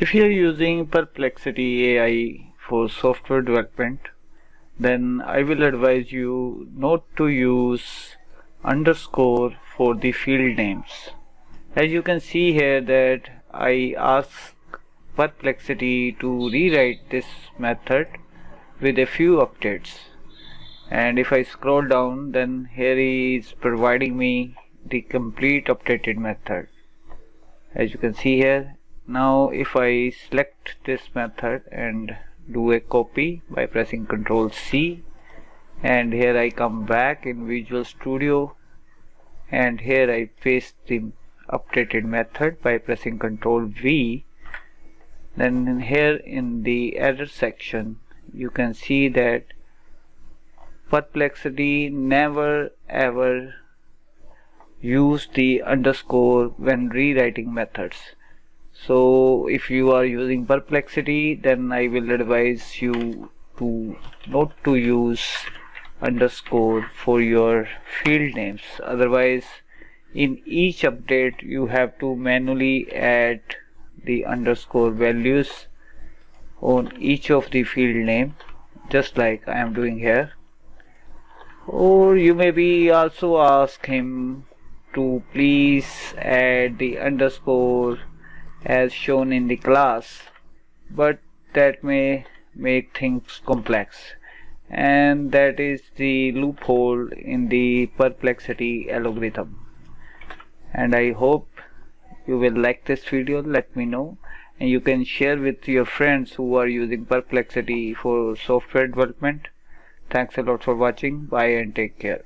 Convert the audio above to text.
If you are using Perplexity AI for software development, then I will advise you not to use underscore for the field names. As you can see here that I ask Perplexity to rewrite this method with a few updates. And if I scroll down, then here he is providing me the complete updated method. As you can see here, now if I select this method and do a copy by pressing Ctrl C, and here I come back in Visual Studio, and here I paste the updated method by pressing Ctrl V, then here in the error section you can see that Perplexity never ever use the underscore when rewriting methods. So if you are using Perplexity, then I will advise you to not to use underscore for your field names. Otherwise, in each update you have to manually add the underscore values on each of the field name, just like I am doing here. Or you maybe also ask him to please add the underscore as shown in the class, but that may make things complex, and that is the loophole in the Perplexity algorithm. And I hope you will like this video. Let me know, and you can share with your friends who are using Perplexity for software development. Thanks a lot for watching. Bye and take care.